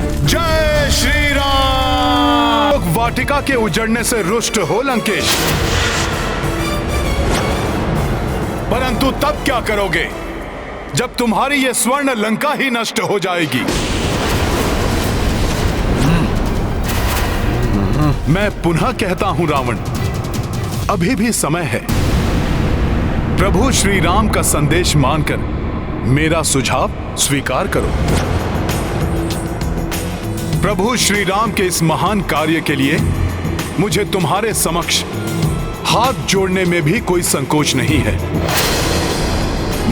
जय श्री राम। वाटिका के उजड़ने से रुष्ट हो लंकेश, परंतु तब क्या करोगे जब तुम्हारी ये स्वर्ण लंका ही नष्ट हो जाएगी। मैं पुनः कहता हूं रावण, अभी भी समय है। प्रभु श्री राम का संदेश मानकर मेरा सुझाव स्वीकार करो। प्रभु श्री राम के इस महान कार्य के लिए मुझे तुम्हारे समक्ष हाथ जोड़ने में भी कोई संकोच नहीं है।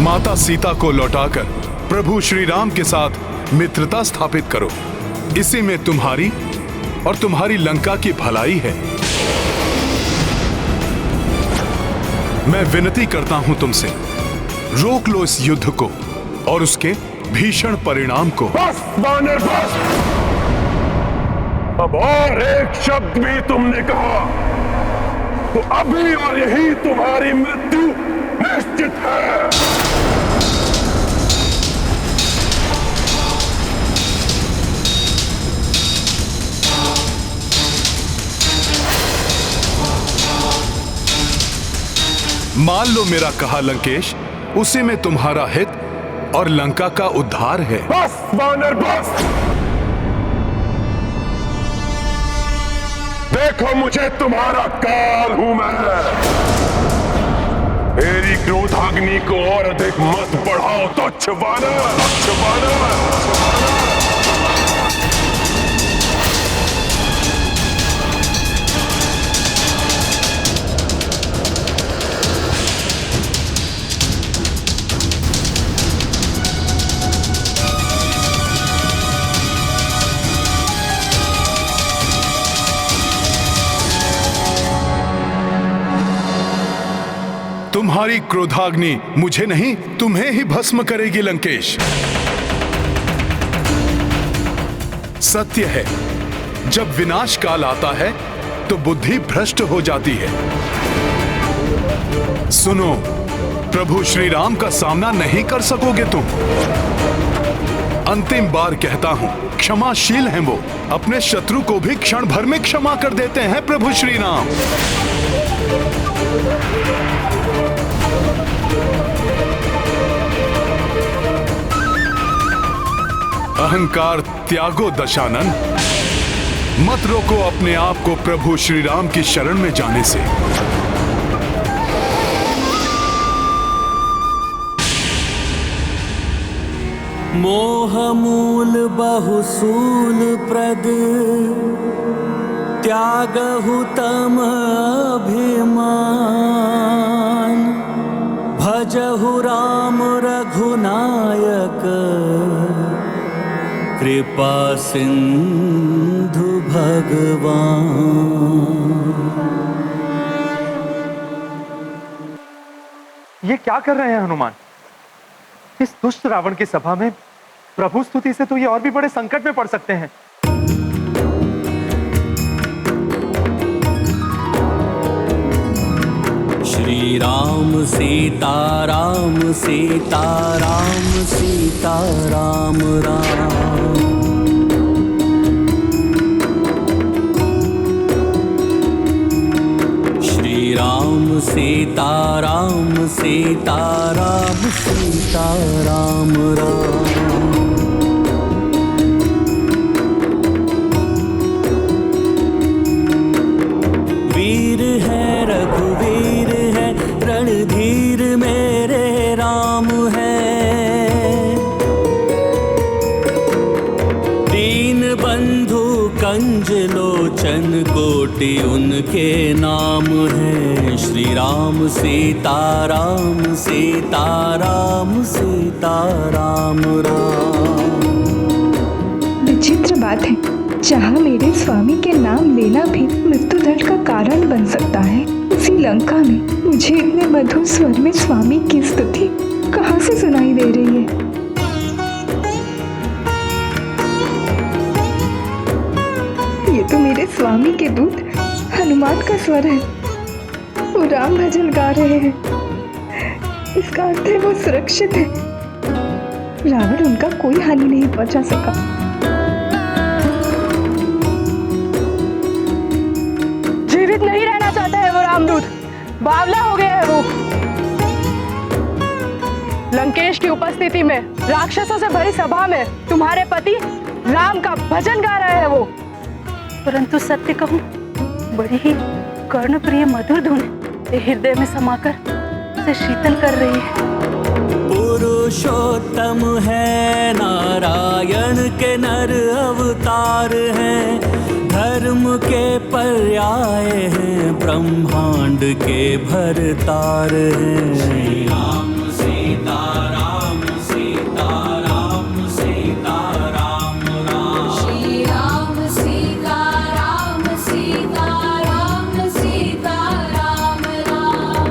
माता सीता को लौटाकर प्रभु श्री राम के साथ मित्रता स्थापित करो। इसी में तुम्हारी और तुम्हारी लंका की भलाई है। मैं विनती करता हूं तुमसे, रोक लो इस युद्ध को और उसके भीषण परिणाम को। बस वानर बस। अब और एक शब्द भी तुमने कहा तो अभी और यही तुम्हारी मृत्यु निश्चित है। मान लो मेरा कहा लंकेश, उसी में तुम्हारा हित और लंका का उद्धार है। बस वानर बस। देखो मुझे तुम्हारा काल हूं मैं। मेरी क्रोधाग्नि को और अधिक मत बढ़ाओ तुच्छ वानर, तुच्छ वानर। तुम्हारी क्रोधाग्नि मुझे नहीं, तुम्हें ही भस्म करेगी लंकेश। सत्य है, जब विनाश काल आता है तो बुद्धि भ्रष्ट हो जाती है। सुनो, प्रभु श्री राम का सामना नहीं कर सकोगे तुम। अंतिम बार कहता हूं, क्षमाशील हैं वो, अपने शत्रु को भी क्षण भर में क्षमा कर देते हैं प्रभु श्री राम। अहंकार त्यागो दशानन, मत रोको अपने आप को प्रभु श्री राम की शरण में जाने से। मोह मूल बहुसूल प्रद, त्यागहु तम अभिमान। भजहु राम रघुनायक, कृपा सिंधु भगवान। ये क्या कर रहे हैं हनुमान? इस दुष्ट रावण की सभा में प्रभु स्तुति से तो ये और भी बड़े संकट में पड़ सकते हैं। श्री राम सीता राम सीता राम सीता राम राम। श्री राम सीता राम सीता राम सीता राम राम। वीर है रघुवीर है, रणधीर मेरे राम है। दीन बंधु कंज लोचन कोटि उनके नाम है। श्री राम सीता राम सीता राम सीता राम राम। विचित्र बात है, जहाँ मेरे स्वामी के नाम लेना भी मृत्यु दंड का कारण बन सकता है, उसी लंका में मुझे इतने मधुर स्वर में स्वामी की स्तुति कहाँ से सुनाई दे रही है? ये तो मेरे स्वामी के दूत हनुमान का स्वर है। वो राम भजन गा रहे हैं। इसका अर्थ है वो सुरक्षित है। रावण उनका कोई हानि नहीं पहुंचा सका। उपस्थित नहीं रहना चाहता है वो रामदूत, बावला हो गया है वो। लंकेश की उपस्थिति में राक्षसों से भरी सभा में तुम्हारे पति राम का भजन गा रहे हैं वो। परंतु सत्य कहूं, बड़ी ही कर्णप्रिय मधुर धुन हृदय में समाकर उसे शीतल कर रही है। पुरुषोत्तम है, नारायण के नर अवतार हैं, धर्म के पर्याय हैं, ब्रह्मांड के भरतार हैं। श्री राम सीता राम सीता राम सीता राम राम। श्री राम सीता राम सीता राम सीता राम राम।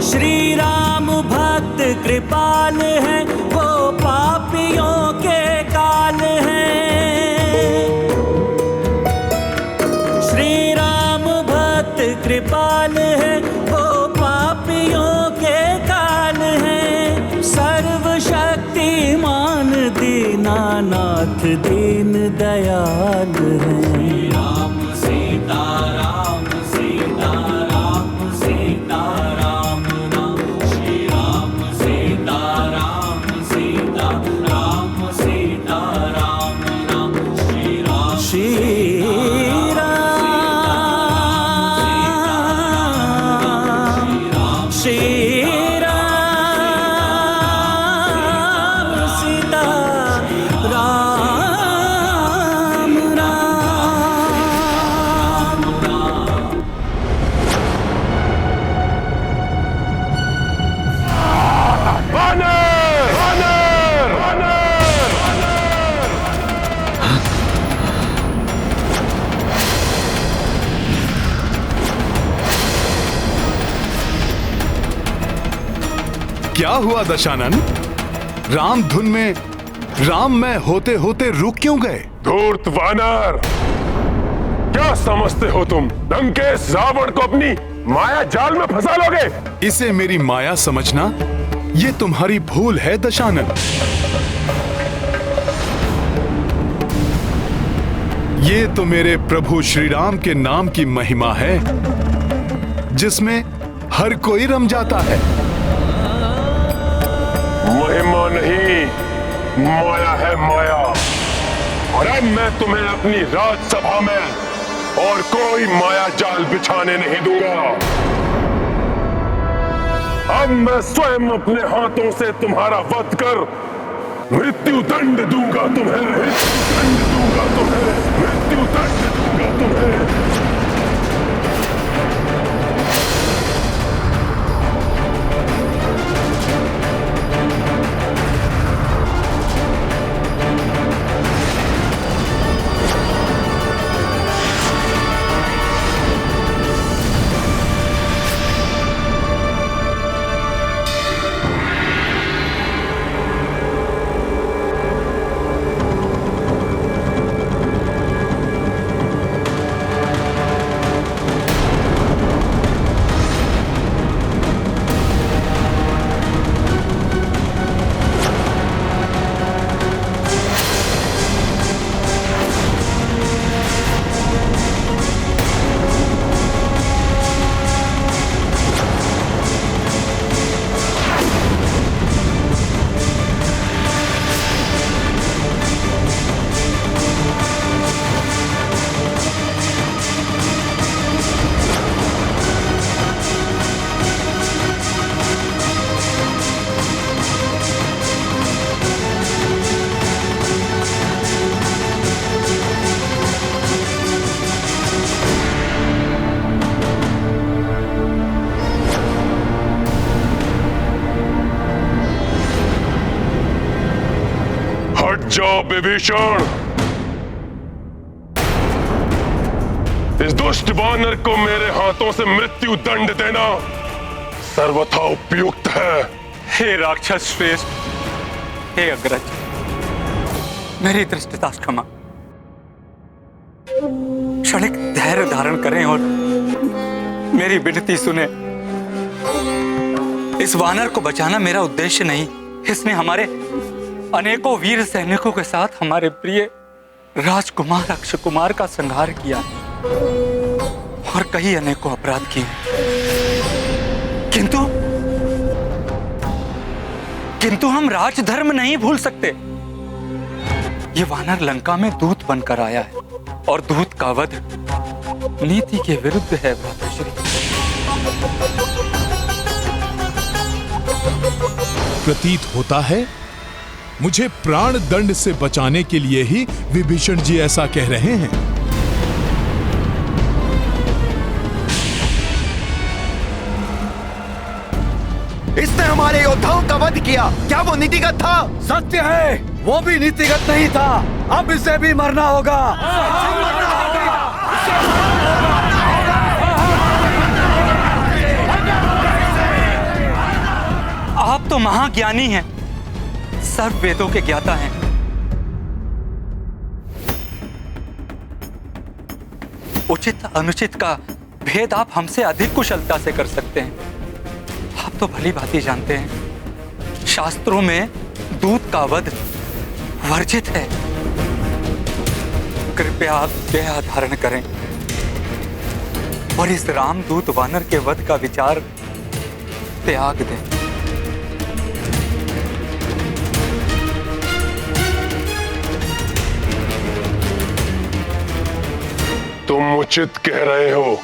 श्री राम भक्त कृपाल है, वो पापियों के काल है। श्री राम भक्त कृपाल है, वो पापियों के काल है। सर्वशक्तिमान दीनानाथ दीन दयाल है। श्री राम सीता राम सीता राम सीता राम राम। श्री राम सीता राम सीता राम सीता राम राम। श्री राम श्री राम श्री राम सीता राम राम। वानर वानर वानर। क्या हुआ दशानन? राम धुन में राम में होते होते रुक क्यों गए? धूर्त वानर, क्या समझते हो तुम? लंकेश रावण को अपनी माया जाल में फंसा लोगे? इसे मेरी माया समझना ये तुम्हारी भूल है दशानन। ये तो मेरे प्रभु श्री राम के नाम की महिमा है, जिसमें हर कोई रम जाता है। महिमा नहीं, माया है माया। और अब मैं तुम्हें अपनी राजसभा में और कोई माया जाल बिछाने नहीं दूंगा। अब मैं स्वयं अपने हाथों से तुम्हारा वध कर मृत्यु दंड दूंगा तुम्हें, मृत्यु दंड दूंगा तुम्हें, मृत्यु दंड दूंगा तुम्हें। जाओ विभीषण, इस दुष्ट वानर को मेरे हाथों से मृत्यु दंड देना सर्वथा उपयुक्त है। हे राक्षस श्रेष्ठ, हे अग्रज, मेरी दृष्टता क्षमा। क्षणिक धैर्य धारण करें और मेरी विनती सुने। इस वानर को बचाना मेरा उद्देश्य नहीं। इसने हमारे अनेकों वीर सैनिकों के साथ हमारे प्रिय राजकुमार अक्षय कुमार का संहार किया और कई अनेकों अपराध किए, किंतु हम राजधर्म नहीं भूल सकते। ये वानर लंका में दूत बनकर आया है और दूत का वध नीति के विरुद्ध है भ्राताश्री। प्रतीत होता है मुझे प्राण दंड से बचाने के लिए ही विभीषण जी ऐसा कह रहे हैं। इसने हमारे योद्धाओं का वध किया, क्या वो नीतिगत था? सत्य है, वो भी नीतिगत नहीं था। अब इसे भी मरना होगा। आप तो महाज्ञानी हैं, सर्व वेदों के ज्ञाता हैं। उचित अनुचित का भेद आप हमसे अधिक कुशलता से कर सकते हैं। आप तो भली भांति जानते हैं, शास्त्रों में दूत का वध वर्जित है। कृपया आप दया धारण करें और इस रामदूत वानर के वध का विचार त्याग दें। तुम उचित कह रहे हो।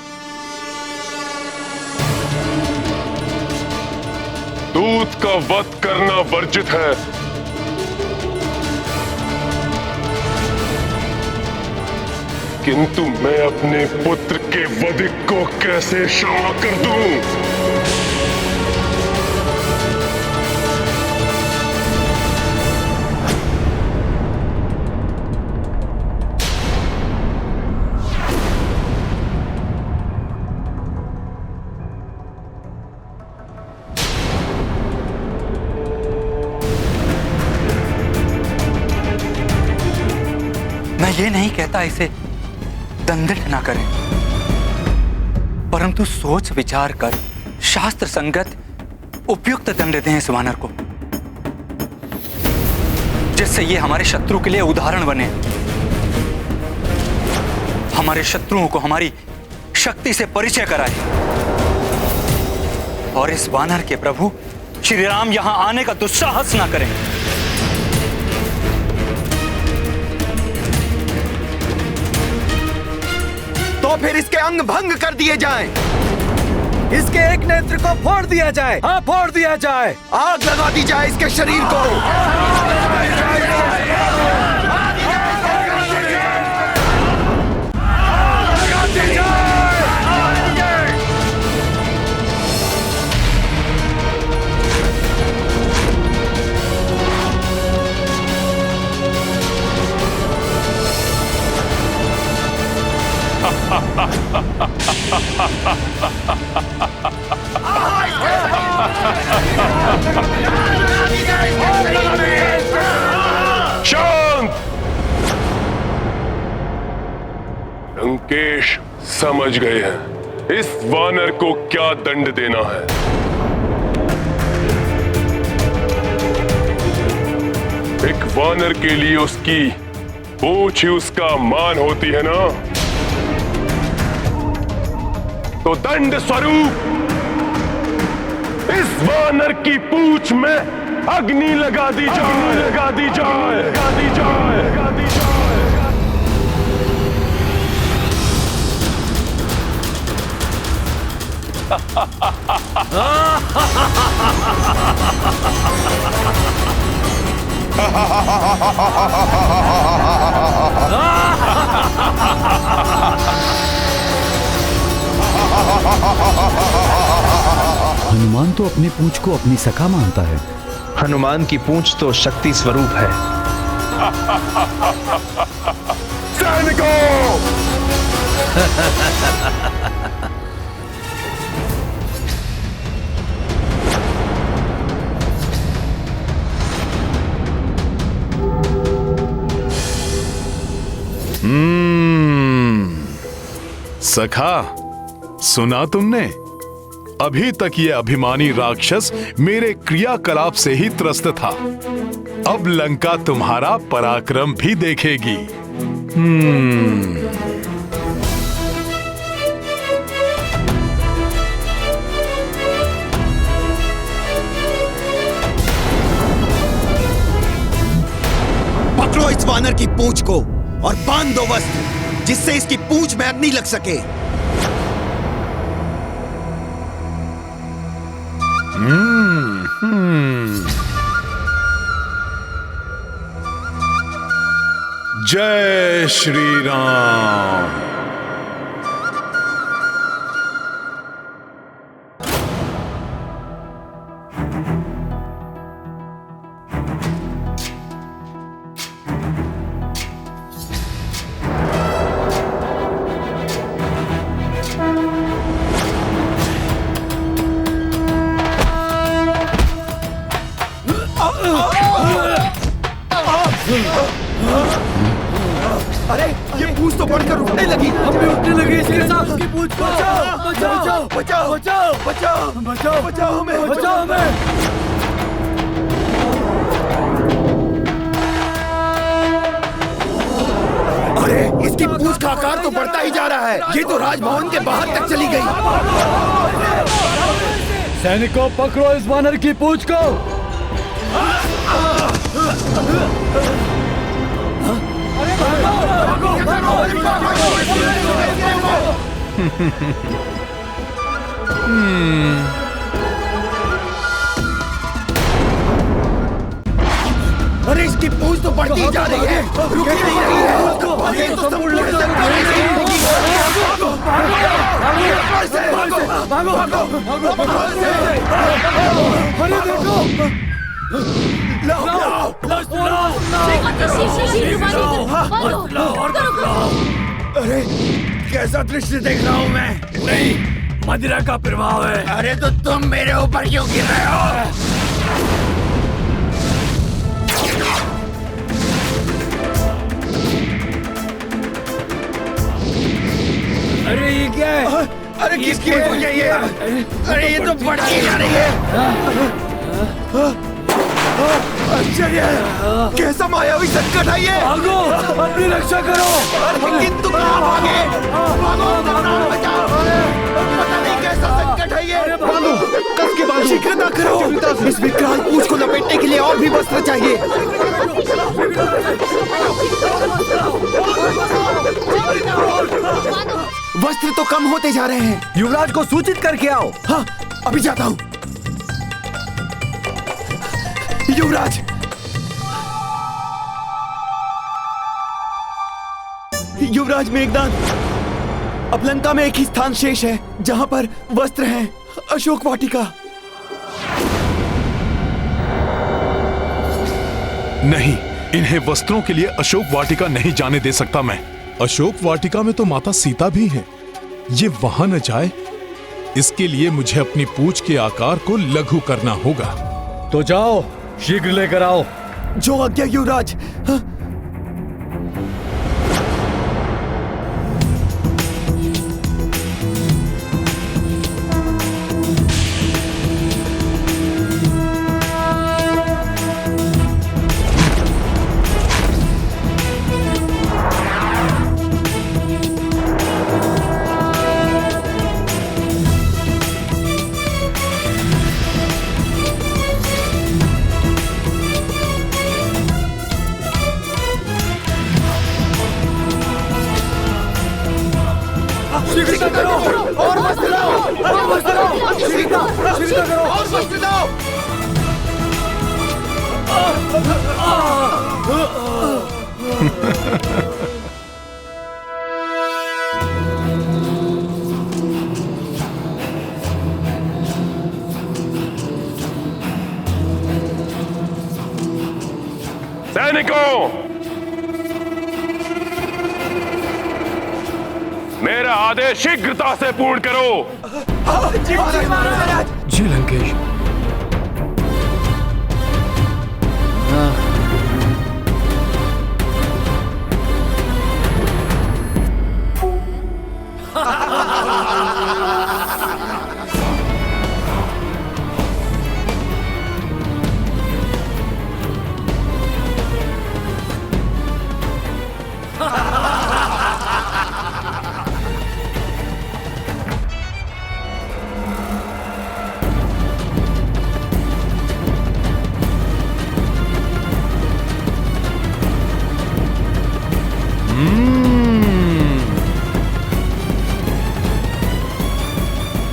दूत का वध करना वर्जित है, किंतु मैं अपने पुत्र के वध को कैसे क्षमा कर दूं? मैं ये नहीं कहता इसे दंडित ना करें, परंतु सोच विचार कर शास्त्र संगत उपयुक्त दंड दें इस वानर को, जिससे ये हमारे शत्रु के लिए उदाहरण बने, हमारे शत्रुओं को हमारी शक्ति से परिचय कराए और इस वानर के प्रभु श्री राम यहां आने का दुस्साहस ना करें। तो फिर इसके अंग भंग कर दिए जाएं। इसके एक नेत्र को फोड़ दिया जाए। हाँ, फोड़ दिया जाए। आग लगा दी जाए इसके शरीर को। शांत! लंकेश समझ गए हैं इस वानर को क्या दंड देना है। एक वानर के लिए उसकी पूंछ ही उसका मान होती है ना, तो दंड स्वरूप इस वानर की पूंछ में अग्नि लगा दी जाए, लगा दी जाए, लगा दी जाए, लगा दी जाए। हनुमान तो अपनी पूंछ को अपनी सखा मानता है। हनुमान की पूंछ तो शक्ति स्वरूप है। सैनिकों! सखा, सुना तुमने? अभी तक ये अभिमानी राक्षस मेरे क्रियाकलाप से ही त्रस्त था। अब लंका तुम्हारा पराक्रम भी देखेगी। पकड़ो इस वानर की पूंछ को और बांध दो वस्त्र, जिससे इसकी पूंछ में अग्नि लग सके। जय श्री राम। अरे ये पूंछ तो बढ़कर उठने लगी। हम भी उठने लगे इसके साथ। उसकी पूंछ को बचाओ बचाओ बचाओ बचाओ बचाओ बचाओ बचाओ हमें बचाओ हमें। अरे इसकी पूंछ का आकार तो बढ़ता ही जा रहा है। ये तो राजभवन के बाहर तक चली गई। सैनिकों, पकड़ो इस वानर की पूंछ को। अरे इसकी पूंछ तो बढ़ती जा रही है, रुक ही नहीं रही है। ये तो संपूर्ण अरे देखो, अरे कैसा दृश्य देख रहा हूँ मैं। नहीं, मदिरा का प्रभाव है। अरे तो तुम मेरे ऊपर क्यों गिर रहे हो? अरे ये क्या है? अरे किसकी वजह है ये? अरे ये तो बढ़ती जा रही है। आश्चर्य है, कैसा मायावी संकट है ये। भागो, अपनी रक्षा करो। किंतु कहाँ भागे? भागो, अपना प्राण बचाओ। पता नहीं कैसा संकट है ये। बांधो, कस के बांधो। शीघ्रता करो, इस विकराल पूंछ को लपेटने के लिए और भी वस्त्र चाहिए। वस्त्र तो कम होते जा रहे हैं। युवराज को सूचित करके आओ। हाँ, अभी जाता हूँ। युवराज, युवराज मेघनाद, अब लंका में एक ही स्थान शेष है जहां पर वस्त्र हैं, अशोक वाटिका। नहीं, इन्हें वस्त्रों के लिए अशोक वाटिका नहीं जाने दे सकता मैं। अशोक वाटिका में तो माता सीता भी हैं। ये वहां न जाए, इसके लिए मुझे अपनी पूंछ के आकार को लघु करना होगा। तो जाओ, शीघ्र लेकर आओ। जो आज्ञा युवराज। हाँ? शीघ्र करो, और वस्त्र लाओ, और वस्त्र लाओ, शीघ्र करो, और वस्त्र लाओ। सैनिकों, मेरा आदेश शीघ्रता से पूर्ण करो। जी महाराज। जी लंकेश।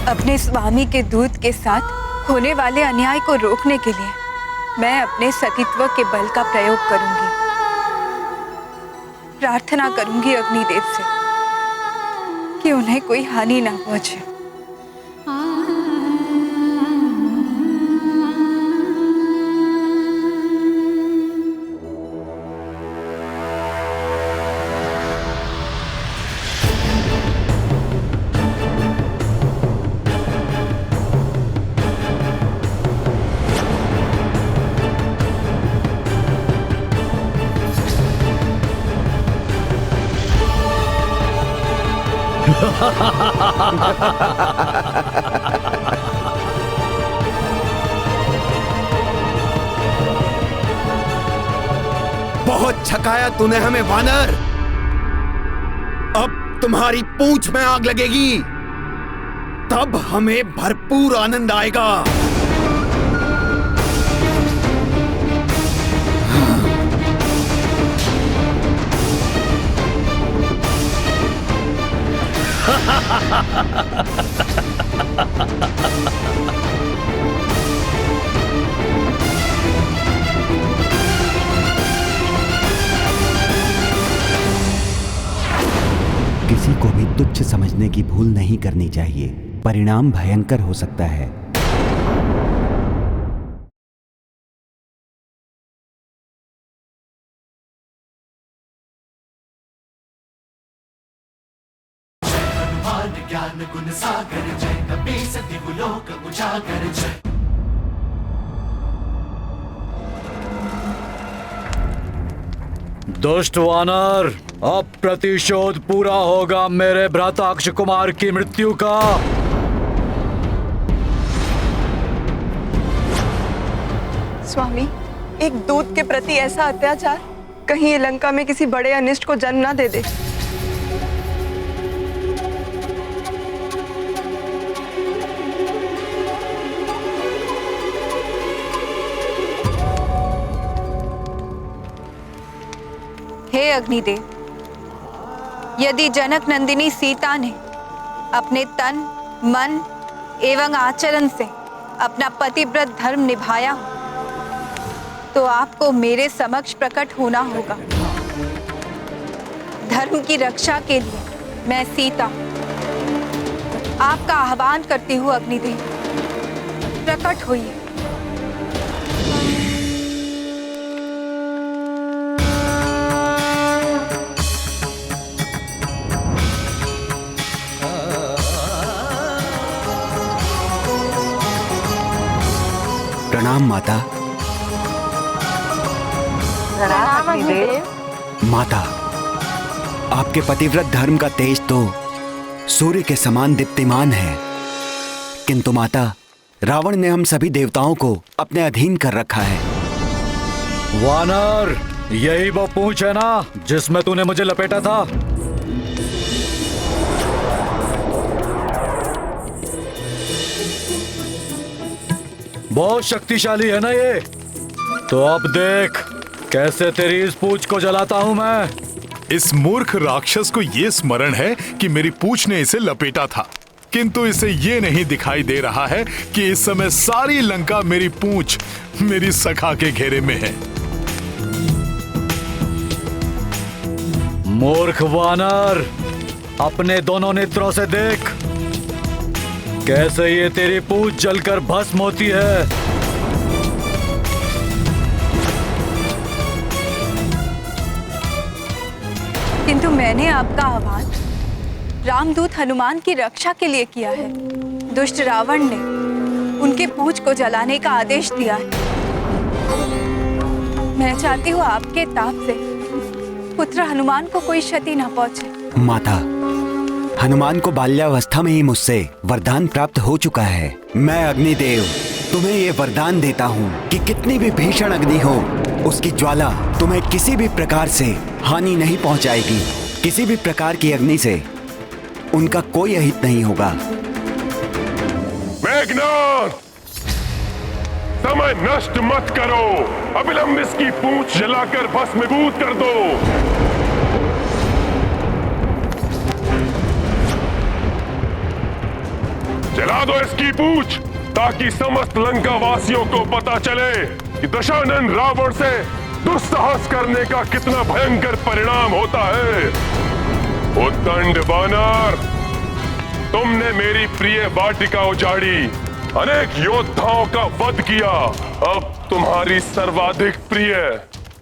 अपने स्वामी के दूत के साथ होने वाले अन्याय को रोकने के लिए मैं अपने सतीत्व के बल का प्रयोग करूंगी। प्रार्थना करूंगी अग्निदेव से कि उन्हें कोई हानि ना पहुंचे। बहुत छकाया तूने हमें वानर। अब तुम्हारी पूंछ में आग लगेगी, तब हमें भरपूर आनंद आएगा। किसी को भी तुच्छ समझने की भूल नहीं करनी चाहिए, परिणाम भयंकर हो सकता है। ज्ञान गुण सागर जय कपीस दिवलोक उजागर जय। दुष्ट वानर, अब प्रतिशोध पूरा होगा मेरे भ्राता अक्ष कुमार की मृत्यु का। स्वामी, एक दूत के प्रति ऐसा अत्याचार कहीं लंका में किसी बड़े अनिष्ट को जन्म ना दे दे। हे अग्निदेव, यदि जनक नंदिनी सीता ने अपने तन, मन एवं आचरण से अपना पतिव्रत धर्म निभाया हो, तो आपको मेरे समक्ष प्रकट होना होगा। धर्म की रक्षा के लिए मैं सीता आपका आह्वान करती हूँ। अग्निदेव, प्रकट होइए। प्रणाम माता। प्रणाम अग्निदेव। माता, आपके पतिव्रत धर्म का तेज तो सूर्य के समान दीप्तिमान है, किंतु माता, रावण ने हम सभी देवताओं को अपने अधीन कर रखा है। वानर, यही वो पूंछ है ना जिसमें तूने मुझे लपेटा था? बहुत शक्तिशाली है ना ये? तो अब देख कैसे तेरी इस पूंछ को जलाता हूं मैं। इस मूर्ख राक्षस को ये स्मरण है कि मेरी पूंछ ने इसे लपेटा था, किंतु इसे ये नहीं दिखाई दे रहा है कि इस समय सारी लंका मेरी पूंछ, मेरी सखा के घेरे में है। मूर्ख वानर, अपने दोनों नेत्रों से देख कैसे ये तेरी पूंछ जलकर भस्म होती है। किंतु मैंने आपका आह्वान रामदूत हनुमान की रक्षा के लिए किया है। दुष्ट रावण ने उनके पूंछ को जलाने का आदेश दिया है। मैं चाहती हूँ आपके ताप से पुत्र हनुमान को कोई क्षति न पहुंचे। माता, हनुमान को बाल्यावस्था में ही मुझसे वरदान प्राप्त हो चुका है। मैं अग्निदेव तुम्हें ये वरदान देता हूँ कि कितनी भी भीषण अग्नि हो, उसकी ज्वाला तुम्हें किसी भी प्रकार से हानि नहीं पहुँचाएगी। किसी भी प्रकार की अग्नि से उनका कोई अहित नहीं होगा। मेघनाद, समय नष्ट मत करो, अविलंब इसकी पूंछ जलाकर भस्मीभूत कर दो। जला दो इसकी पूंछ ताकि समस्त लंका वासियों को पता चले कि दशानन रावण से दुस्साहस करने का कितना भयंकर परिणाम होता है। उद्दंड वानर, तुमने मेरी प्रिय वाटिका उजाड़ी, अनेक योद्धाओं का वध किया। अब तुम्हारी सर्वाधिक प्रिय,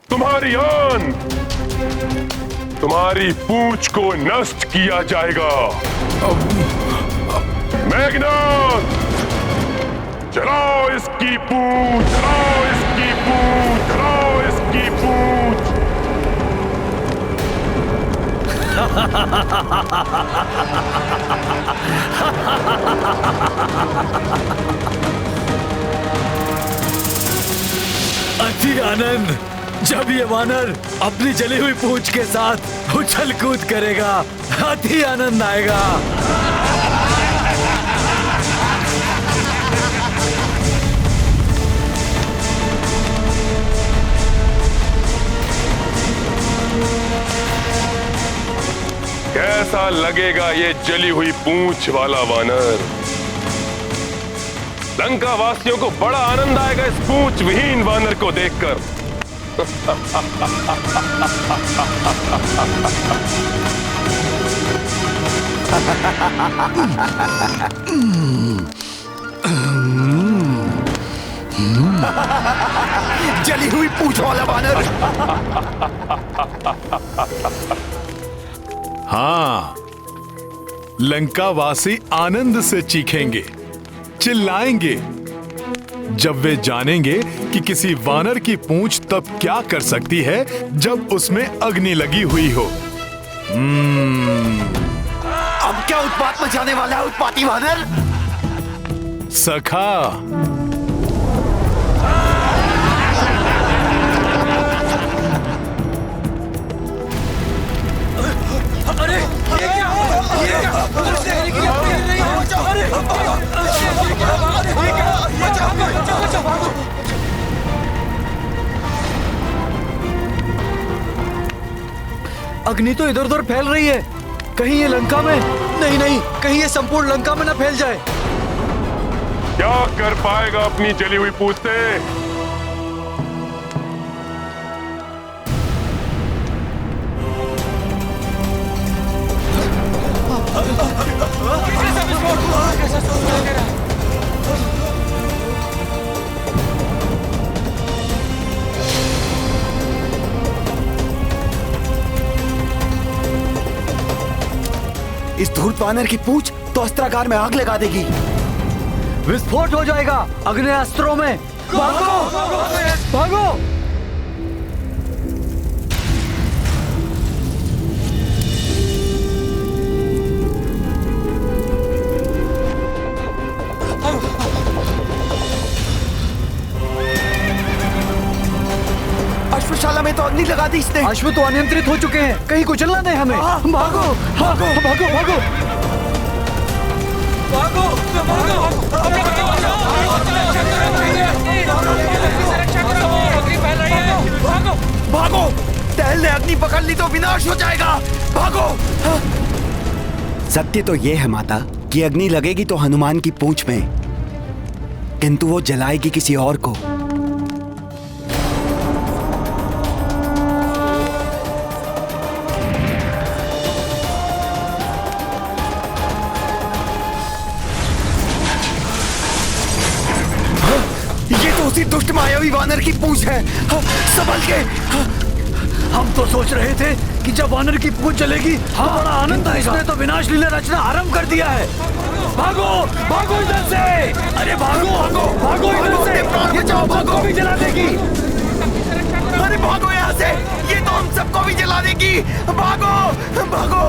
तुम्हारी आन, तुम्हारी पूंछ को नष्ट किया जाएगा। मेघनाद, जलाओ इसकी पूंछ, जलाओ इसकी पूंछ, जलाओ इसकी पूंछ। अति आनंद, जब ये वानर अपनी जली हुई पूंछ के साथ उछल कूद करेगा, अति आनंद आएगा। कैसा लगेगा ये जली हुई पूंछ वाला वानर? लंका वासियों को बड़ा आनंद आएगा इस पूंछ विहीन वानर को देखकर। जली हुई पूंछ वाला वानर। हाँ, लंकावासी आनंद से चीखेंगे, चिल्लाएंगे जब वे जानेंगे कि किसी वानर की पूंछ तब क्या कर सकती है जब उसमें अग्नि लगी हुई हो। अब क्या उत्पात मचाने वाला है उत्पाती वानर? सखा, अरे ये क्या? ये क्या? अग्नि तो इधर उधर फैल रही है, कहीं ये लंका में नहीं, नहीं, कहीं ये संपूर्ण लंका में ना फैल जाए। क्या कर पाएगा अपनी जली हुई पूंछ से? इस धूर्त वानर की पूंछ तो अस्त्रागार में आग लगा देगी। विस्फोट हो जाएगा अग्नेयास्त्रों में। भागो, भागो। अश्वशाला में तो अग्नि लगा दी इसने। अश्व तो अनियंत्रित हो चुके हैं, कहीं कुचलना नहीं हमें। भागो, भागो, भागो, भागो, भागो, भागो। टहल ने अग्नि पकड़ ली तो विनाश हो जाएगा। भागो। सत्य तो ये है माता कि अग्नि लगेगी तो हनुमान की पूंछ में, किंतु वो जलाएगी किसी और को। उसी दुष्ट मायावी वानर की पूंछ है। संभल के। हम तो सोच रहे थे कि जब वानर की पूंछ जलेगी हम बड़ा आनंद आएगा। इसने तो विनाश लीला रचना आरंभ कर दिया है। भागो, भागो इधर से। अरे भागो, भागो, भागो इधर से। ये तो सबको भी जला देगी। अरे भागो यहाँ से, ये तो हम सबको भी जला देगी। भागो, भागो।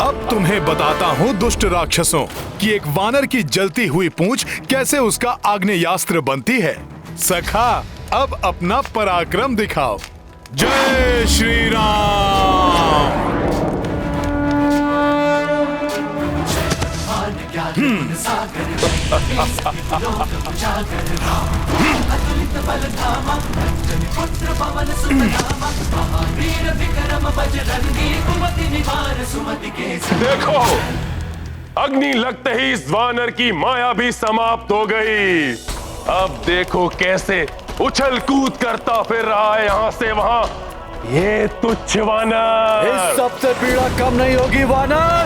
अब तुम्हें बताता हूँ दुष्ट राक्षसों कि एक वानर की जलती हुई पूंछ कैसे उसका आग्नेयास्त्र बनती है। सखा, अब अपना पराक्रम दिखाओ। जय श्री राम। सागर सागर लोक उजागर राम अतुलित बल धामा अंजनी पुत्र पवन सुत नामा महावीर विक्रम बजरंगी कुमति निवार सुमति के देखो, अग्नि लगते ही इस वानर की माया भी समाप्त हो गई। अब देखो कैसे उछल कूद करता फिर रहा है यहाँ से वहां। ये तुच्छ वानर। इस सबसे पीड़ा कम नहीं होगी वानर।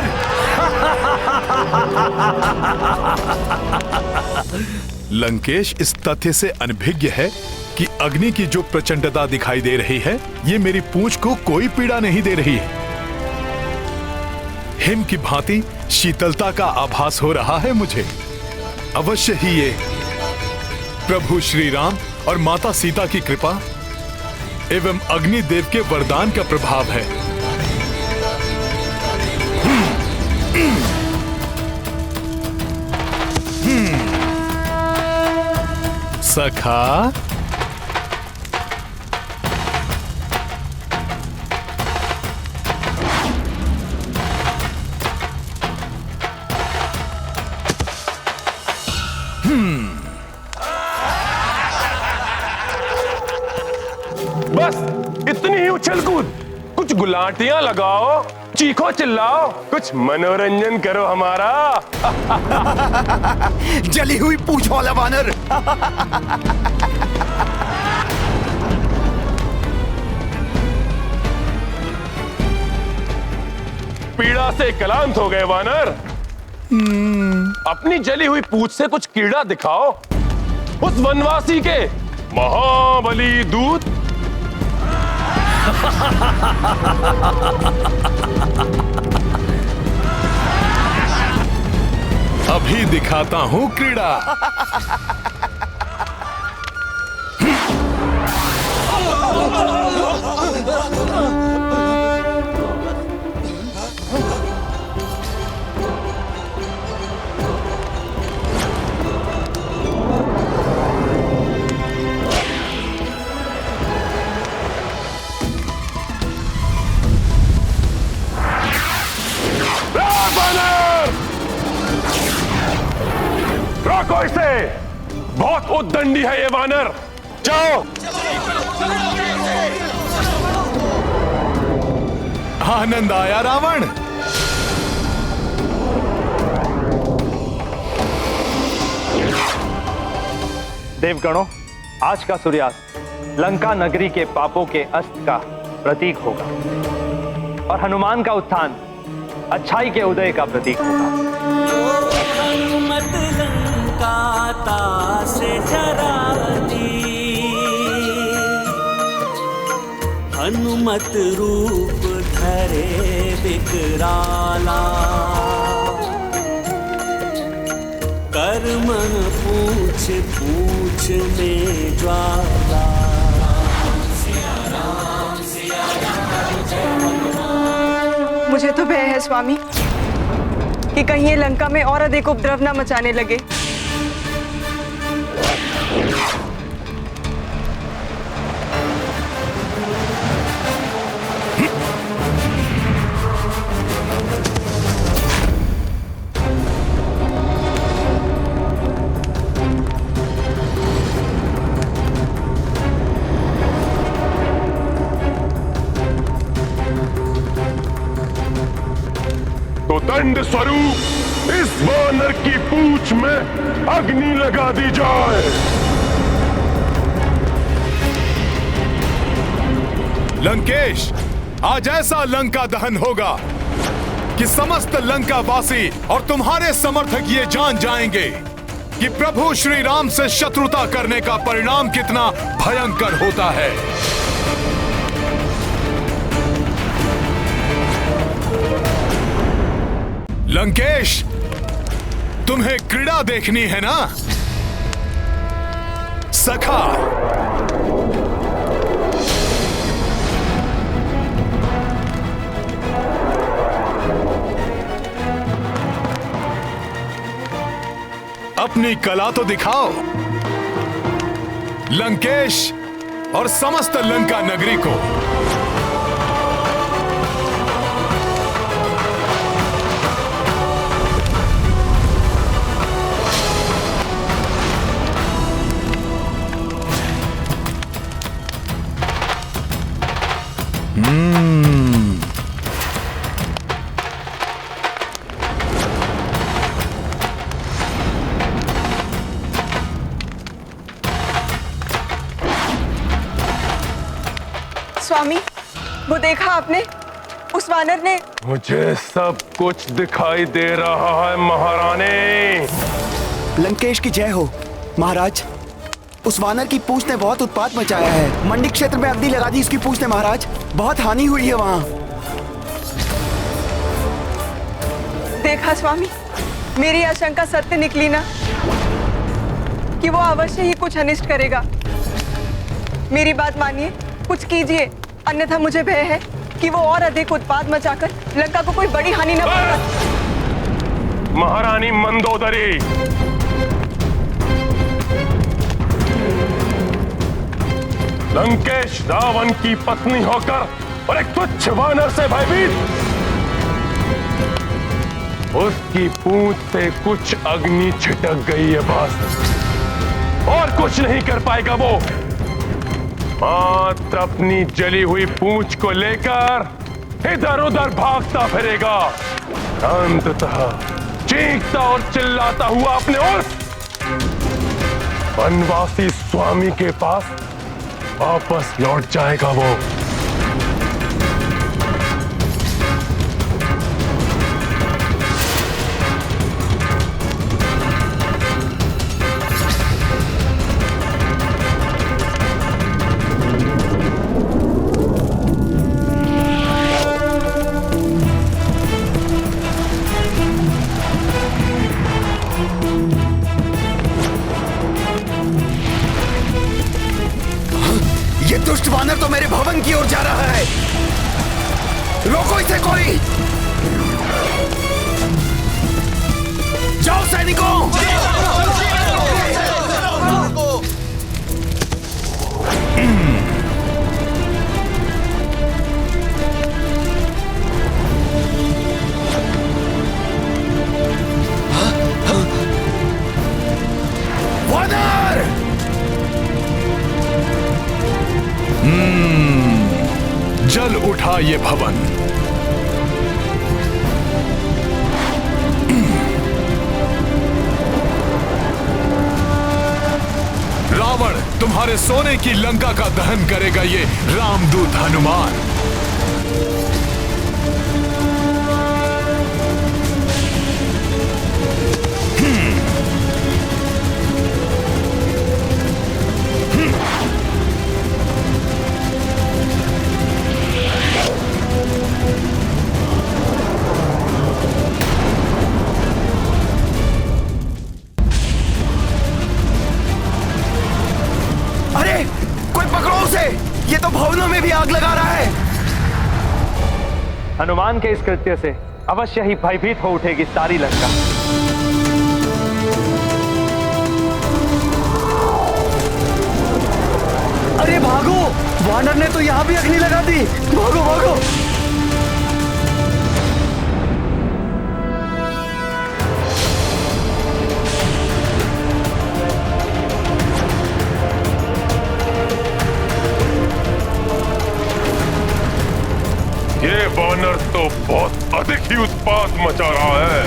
लंकेश इस तथ्य से अनभिज्ञ है कि अग्नि की जो प्रचंडता दिखाई दे रही है, ये मेरी पूंछ को कोई पीड़ा नहीं दे रही है। हिम की भांति शीतलता का आभास हो रहा है मुझे। अवश्य ही ये प्रभु श्री राम और माता सीता की कृपा एवं अग्निदेव के वरदान का प्रभाव है। सखा, बस इतनी ही उछल कूद। कुछ गुलाटियां लगाओ, चीखो चिल्लाओ, कुछ मनोरंजन करो हमारा। जली हुई पूंछ वाला वानर। पीड़ा से क्लांत हो गए वानर। अपनी जली हुई पूंछ से कुछ कीड़ा दिखाओ उस वनवासी के महाबली दूत। अभी दिखाता हूं क्रीड़ा। रोको इसे, बहुत उद्दंडी है ये वानर। जाओ। आनंद आया रावण। देवगणों, आज का सूर्यास्त लंका नगरी के पापों के अस्त का प्रतीक होगा और हनुमान का उत्थान अच्छाई के उदय का प्रतीक होगा। हनुमत लंका से जरा दी, हनुमत रूप धरे विकराला, कर्म पूछ पूछ में ज्वाला। मुझे तो भय है स्वामी कि कहीं ये लंका में और अधिक उपद्रव न मचाने लगे। तो दंड स्वरूप इस वानर की पूंछ में अग्नि लगा दी जाए। लंकेश, आज ऐसा लंका दहन होगा कि समस्त लंका वासी और तुम्हारे समर्थक ये जान जाएंगे कि प्रभु श्री राम से शत्रुता करने का परिणाम कितना भयंकर होता है। लंकेश, तुम्हें क्रीड़ा देखनी है ना? सखा, अपनी कला तो दिखाओ लंकेश और समस्त लंका नगरी को। स्वामी, वो देखा आपने? उस वानर ने। मुझे सब कुछ दिखाई दे रहा है महारानी। लंकेश की जय हो महाराज। उस वानर की पूंछ ने बहुत उत्पात मचाया है। मंडी क्षेत्र में अग्नि लगा दी इसकी पूंछ ने महाराज। बहुत हानि हुई है वहाँ। देखा स्वामी, मेरी आशंका सत्य निकली ना, कि वो अवश्य ही कुछ अनिष्ट करेगा। मेरी बात मानिए, कुछ कीजिए, अन्यथा मुझे भय है कि वो और अधिक उत्पात मचाकर लंका को कोई बड़ी हानि न पहुंचाए। महारानी मंदोदरी, लंकेश रावण की पत्नी होकर और एक तुच्छ वानर से भयभीत, उसकी पूंछ से कुछ अग्नि छिटक गई है बस, और कुछ नहीं कर पाएगा वो। मात्र अपनी जली हुई पूंछ को लेकर इधर उधर भागता फिरेगा, अंततः चीखता और चिल्लाता हुआ अपने उस वनवासी स्वामी के पास वापस लौट जाएगा वो। दुष्ट वानर तो मेरे भवन की ओर जा रहा है। रोको इसे कोई। जाओ सैनिकों। वानर! जल उठा ये भवन। रावण तुम्हारे सोने की लंका का दहन करेगा ये रामदूत हनुमान। ये तो भवनों में भी आग लगा रहा है। हनुमान के इस कृत्य से अवश्य ही भयभीत हो उठेगी सारी लंका। अरे भागो, वानर ने तो यहाँ भी अग्नि लगा दी। भागो भागो। ये वानर तो बहुत अधिक ही उत्पात मचा रहा है।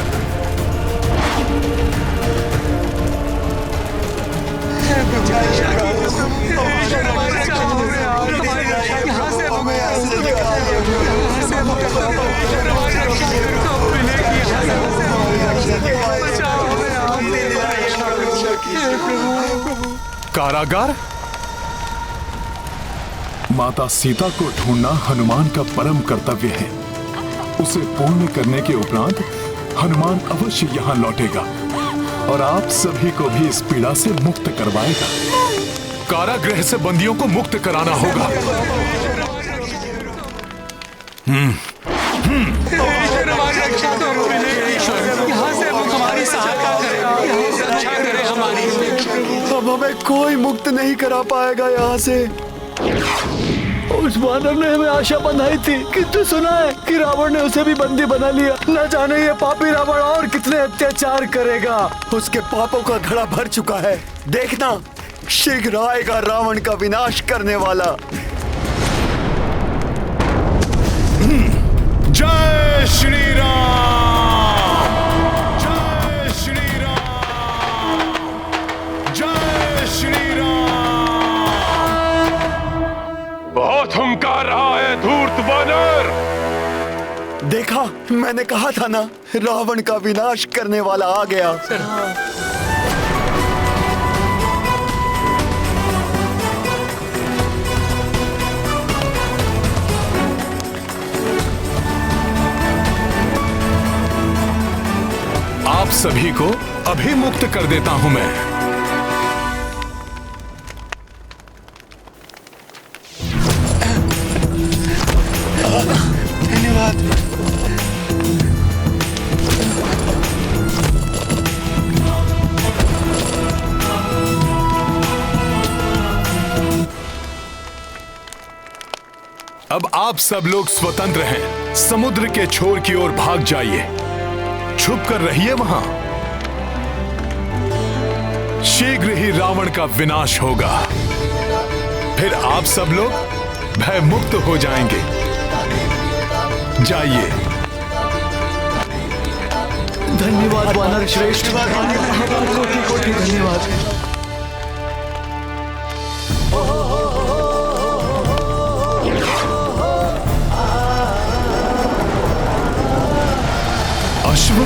कारागार? माता सीता को ढूंढना हनुमान का परम कर्तव्य है। उसे पूर्ण करने के उपरांत हनुमान अवश्य यहाँ लौटेगा और आप सभी को भी इस पीड़ा से मुक्त करवाएगा। कारागृह से बंदियों को मुक्त कराना होगा। हमारी सहायता करें, हमारी। अब हमें कोई मुक्त नहीं करा पाएगा यहाँ से। उस वानर ने हमें आशा बंधाई थी, किंतु सुना है कि रावण ने उसे भी बंदी बना लिया। न जाने ये पापी रावण और कितने अत्याचार करेगा। उसके पापों का घड़ा भर चुका है। देखना, शीघ्र आएगा रावण का विनाश करने वाला। देखा, मैंने कहा था ना, रावण का विनाश करने वाला आ गया। आप सभी को अभी मुक्त कर देता हूं मैं। धन्यवाद। अब आप सब लोग स्वतंत्र हैं। समुद्र के छोर की ओर भाग जाइए, छुप कर रहिए वहां। शीघ्र ही रावण का विनाश होगा, फिर आप सब लोग भय मुक्त हो जाएंगे। जाइए। धन्यवाद वानर श्रेष्ठ, कोटि कोटि धन्यवाद। अश्व।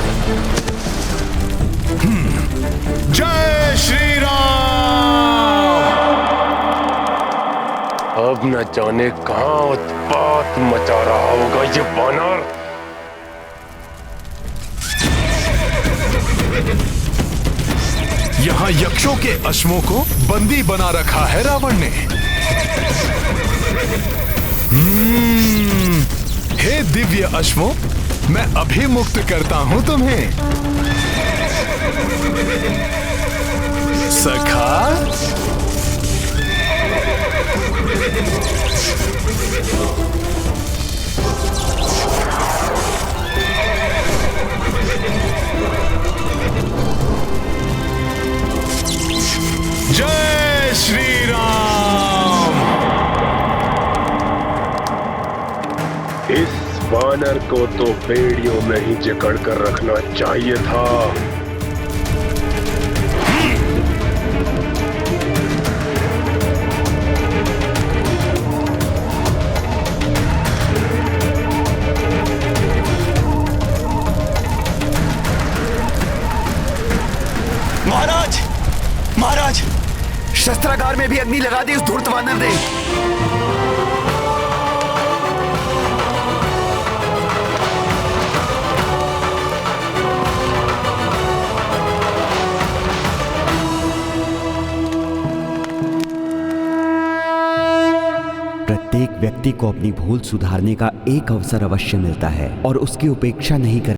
जय श्री राम। अब न जाने कहां उत्पात मचा रहा होगा ये वानर। यहां यक्षों के अश्वों को बंदी बना रखा है रावण ने। हे दिव्य अश्वों, मैं अभी मुक्त करता हूं तुम्हें। सखा, जय श्री राम। इस वानर को तो बेड़ियों में ही जकड़ कर रखना चाहिए था। महाराज, महाराज, शस्त्रागार में भी अग्नि लगा दी उस धूर्त वानर ने। प्रत्येक व्यक्ति को अपनी भूल सुधारने का एक अवसर अवश्य मिलता है और उसकी उपेक्षा नहीं कर